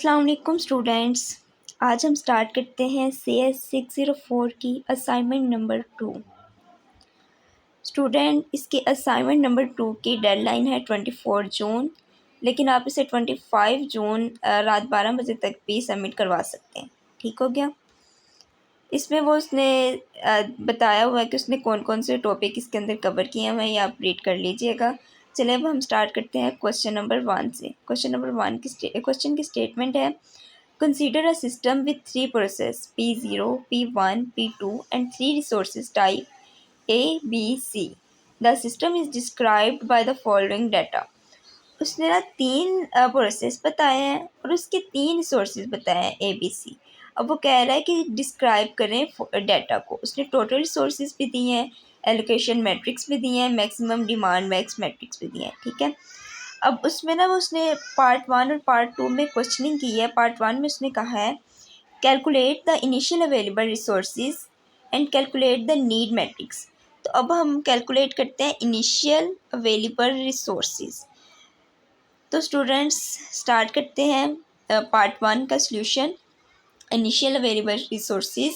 अस्सलाम वालेकुम स्टूडेंट्स। आज हम स्टार्ट करते हैं CS 604 की असाइनमेंट नंबर 2। स्टूडेंट, इसके असाइनमेंट नंबर 2 की डेडलाइन है 24 जून, लेकिन आप इसे 25 जून रात 12 बजे तक भी सबमिट करवा सकते हैं। ठीक हो गया। इसमें वो उसने बताया हुआ है कि उसने कौन कौन से टॉपिक इसके अंदर कवर किए हुए हैं, या आप रीड कर लीजिएगा। चलिए अब हम स्टार्ट करते हैं क्वेश्चन नंबर 1 से। क्वेश्चन नंबर 1 की क्वेश्चन की स्टेटमेंट है, consider a system with three processes P0, P1, P2 and three resources type A, B, C. The system is described by the following data. उसने ना तीन process बताए हैं और उसके तीन रिसोर्सेज बताए हैं ए बी सी। अब वो कह रहा है कि डिस्क्राइब करें डाटा को। उसने टोटल रिसोर्सेज भी दिए हैं, एलोकेशन मैट्रिक्स भी दिए हैं, मैक्सिमम डिमांड मैक्स मैट्रिक्स भी दिए हैं। ठीक है। अब उसमें ना उसने पार्ट 1 और पार्ट 2 में क्वेश्चनिंग की है। पार्ट 1 में उसने कहा है calculate the initial available resources and calculate the need matrix. तो अब हम कैलकुलेट करते हैं इनिशियल अवेलेबल रिसोर्सेज। तो स्टूडेंट्स स्टार्ट करते हैं पार्ट 1 का सॉल्यूशन। इनिशियल अवेलेबल रिसोर्सेज,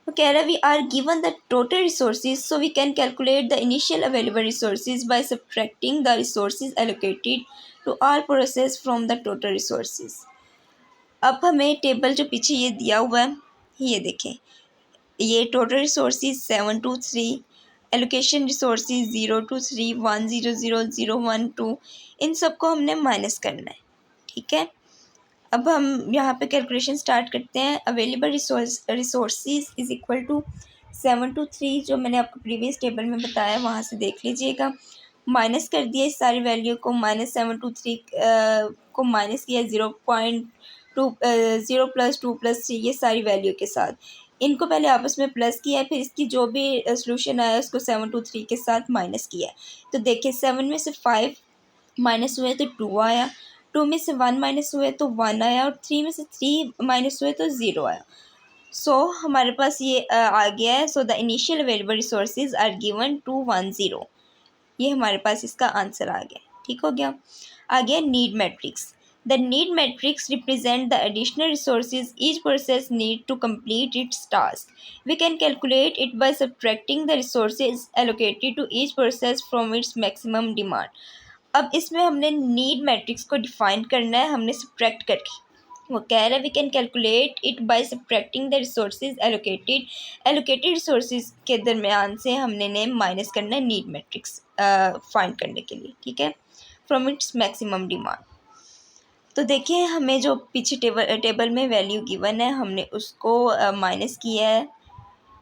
वो कह रहा है we are given the total resources so we can calculate the initial available resources by subtracting the resources allocated to all process from the total resources. अब हमें table जो पीछे ये दिया हुआ है, ये देखें, ये टोटल रिसोर्सेज 7 2 3, एलोकेशन रिसोर्सेज 0 2 3 1 0 0 0 1 2, इन सबको हमने माइनस करना है। ठीक है। अब हम यहाँ पे कैलकुलेशन स्टार्ट करते हैं। Available resources is equal to 7 2 3, जो मैंने आपको प्रीवियस टेबल में बताया वहाँ से देख लीजिएगा। माइनस कर दिया इस सारी वैल्यू को, -7 2 3 को माइनस किया 0.2 0 + 2 + 3, ये सारी वैल्यू के साथ इनको पहले आपस में प्लस किया है, फिर इसकी जो भी सोल्यूशन आया उसको 7 2 3 के साथ माइनस किया है। तो देखिए 7 में से 5 माइनस हुए तो 2 आया, 2 में से 1 माइनस हुए तो 1 आया, और 3 में से 3 माइनस हुए तो 0 आया। सो हमारे पास ये आ गया है। So the initial available resources are given 210। ये हमारे पास इसका आंसर आ गया। ठीक हो गया। आ गया need matrix. The need matrix represent the additional resources each process need to complete its task. We can calculate it by subtracting the resources allocated to each process from its maximum demand. अब इसमें हमने need matrix को define करना है, हमने subtract करके। वो कह रहा है we can calculate it by subtracting the resources allocated resources के दरमियान से हमने ने माइनस करना है नीड मैट्रिक्स फाइंड करने के लिए। ठीक है, फ्रॉम इट्स मैक्सिमम डिमांड। तो देखिए हमें जो पीछे टेबल में वैल्यू गिवन है, हमने उसको माइनस किया है,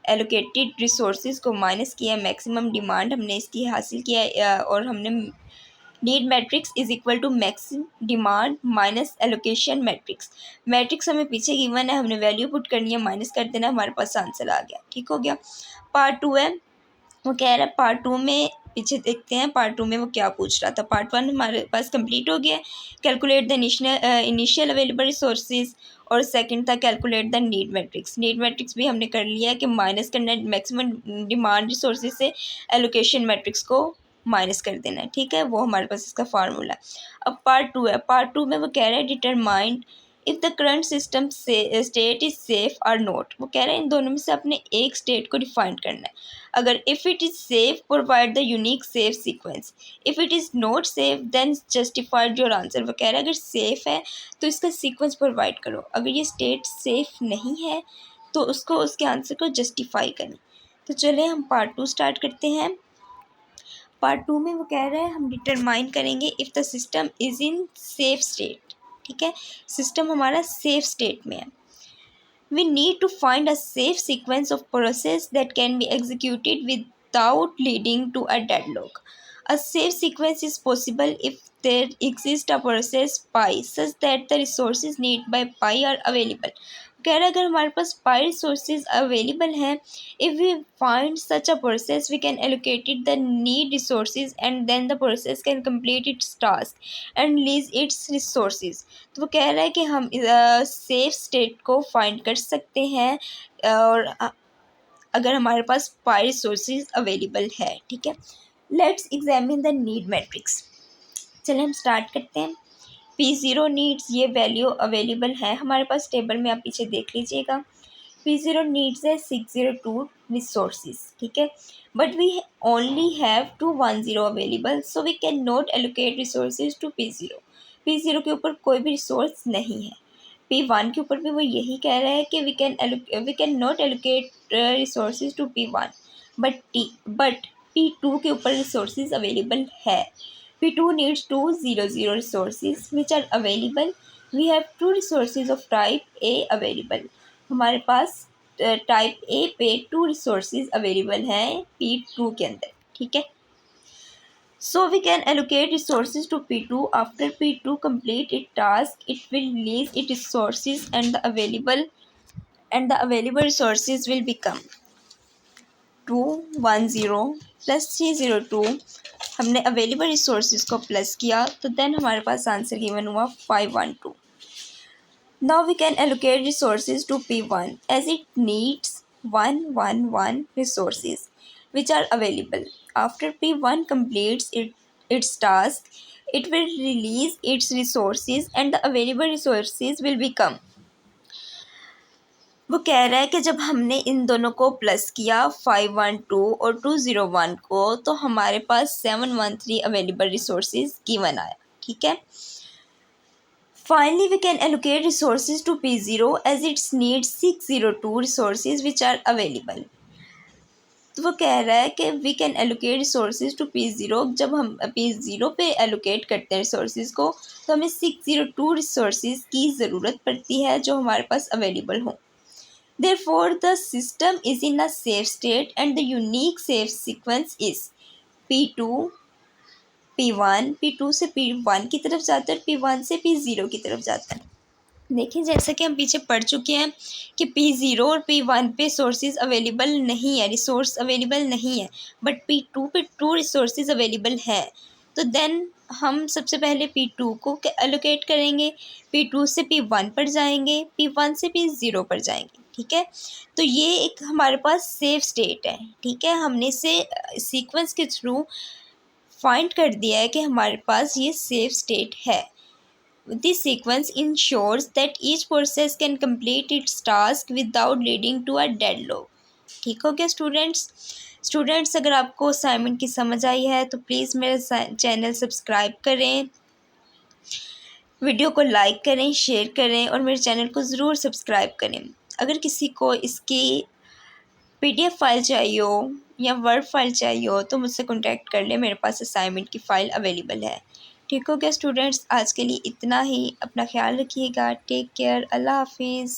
एलोकेटेड रिसोर्सेज को माइनस किया है, मैक्सिमम डिमांड हमने इसकी हासिल किया है, और हमने need matrix is equal to maximum demand minus allocation matrix. Matrix हमें पीछे गिवन है, हमने वैल्यू पुट करनी है, माइनस कर देना, हमारे पास आंसर आ गया। ठीक हो गया। पार्ट 2 है, वो कह रहा है पार्ट 2 में, पीछे देखते हैं पार्ट 2 में वो क्या पूछ रहा था। पार्ट 1 हमारे पास कंप्लीट हो गया, calculate the initial available resources, और सेकंड था calculate the need matrix. Need matrix भी हमने कर लिया है कि माइनस करना है मैक्सिमम डिमांड रिसोर्सेज से, एलोकेशन मैट्रिक्स को माइनस कर देना है। ठीक है, वो हमारे पास इसका फार्मूला है। अब पार्ट 2 है, पार्ट 2 में वो कह रहे हैं determine if the current system से स्टेट इज़ सेफ और नॉट। वो कह रहे हैं इन दोनों में से अपने एक स्टेट को डिफाइन करना है। अगर if it is safe provide the unique safe sequence, if it is not safe then justified your answer. वो कह रहा है अगर सेफ़ है तो इसका सीक्वेंस प्रोवाइड करो, अगर ये स्टेट सेफ नहीं है तो उसको उसके आंसर को जस्टिफाई करें। तो चलिए हम पार्ट 2 स्टार्ट करते हैं। पार्ट 2 में वो कह रहे हैं हम डिटरमाइन करेंगे if the system is in safe state. ठीक है, सिस्टम हमारा सेफ स्टेट में है। We need to find a safe sequence of process that can be executed without leading to a deadlock. A safe sequence is possible if there exists a process pi such that the resources needed by pi are available. कह रहा है अगर हमारे पास पाई resources available हैं, if we find such a process we can allocate it the need resources and then the process can complete its task and lease its resources. तो वो कह रहा है कि हम सेफ स्टेट को फाइंड कर सकते हैं और अगर हमारे पास पाई रिसोर्सेज अवेलेबल है। ठीक है, let's examine the need matrix. चलिए हम स्टार्ट करते हैं। P0 नीड्स ये वैल्यू अवेलेबल है हमारे पास टेबल में, आप पीछे देख लीजिएगा। P0 needs है 602 resources, ठीक है, but we only have 210 available, so we can not allocate resources to P0। P0 के ऊपर कोई भी रिसोर्स नहीं है। P1 के ऊपर भी वो यही कह रहा है कि we can not allocate resources to P1, but P2 के ऊपर रिसोर्सेज अवेलेबल है। P2 needs 200 resources which are available. We have two resources of type A available. हमारे पास टाइप ए पे 2 रिसोर्सेज अवेलेबल हैं P2 के अंदर, ठीक है। So we can allocate resources to P2 after P2 complete it task, it will release it resources and the available resources will become 210 plus 302। हमने available resources को plus किया तो देन हमारे पास आंसर गिवन हुआ 512। Now we can allocate resources to P1 as it needs 111 resources which are available. After P1 completes its task, it will release its resources and the available resources will become। वो कह रहा है कि जब हमने इन दोनों को प्लस किया 512 और 201 को, तो हमारे पास 713 अवेलेबल रिसोर्सेज गिवन आया, ठीक है। Finally, we can allocate resources to P0 as it needs 602 resources which are available. तो वो कह रहा है कि we can allocate resources to P0। जब हम P0 पे एलोकेट करते हैं रिसोर्सेज को, तो हमें 602 रिसोर्सेज की ज़रूरत पड़ती है जो हमारे पास अवेलेबल हों। Therefore, the system is in a safe state and the unique safe sequence is P2 P1, P2 से P1 की तरफ जाता है, P1 से P0 की तरफ जाता है। देखिए, जैसा कि हम पीछे पढ़ चुके हैं कि P0 और P1 पे सोर्सेज अवेलेबल नहीं है, रिसोर्स अवेलेबल नहीं है, बट P2 पे 2 रिसोर्सेज अवेलेबल है। तो देन हम सबसे पहले P2 को एलोकेट करेंगे, P2 से P1 पर जाएंगे, P1 से P0 पर जाएंगे, ठीक है। तो ये एक हमारे पास सेफ स्टेट है, ठीक है। हमने इसे सीक्वेंस के थ्रू फाइंड कर दिया है कि हमारे पास ये सेफ स्टेट है। This sequence ensures that each process can complete its task without leading to a deadlock। ठीक हो गया स्टूडेंट्स, अगर आपको असाइनमेंट की समझ आई है तो प्लीज़ मेरा चैनल सब्सक्राइब करें, वीडियो को लाइक करें, शेयर करें और मेरे चैनल को ज़रूर सब्सक्राइब करें। अगर किसी को इसकी PDF फाइल चाहिए हो या वर्ड फाइल चाहिए हो तो मुझसे कॉन्टैक्ट कर ले, मेरे पास असाइनमेंट की फ़ाइल अवेलेबल है। ठीक हो गया स्टूडेंट्स, आज के लिए इतना ही। अपना ख्याल रखिएगा। Take care. अल्लाह हाफिज़।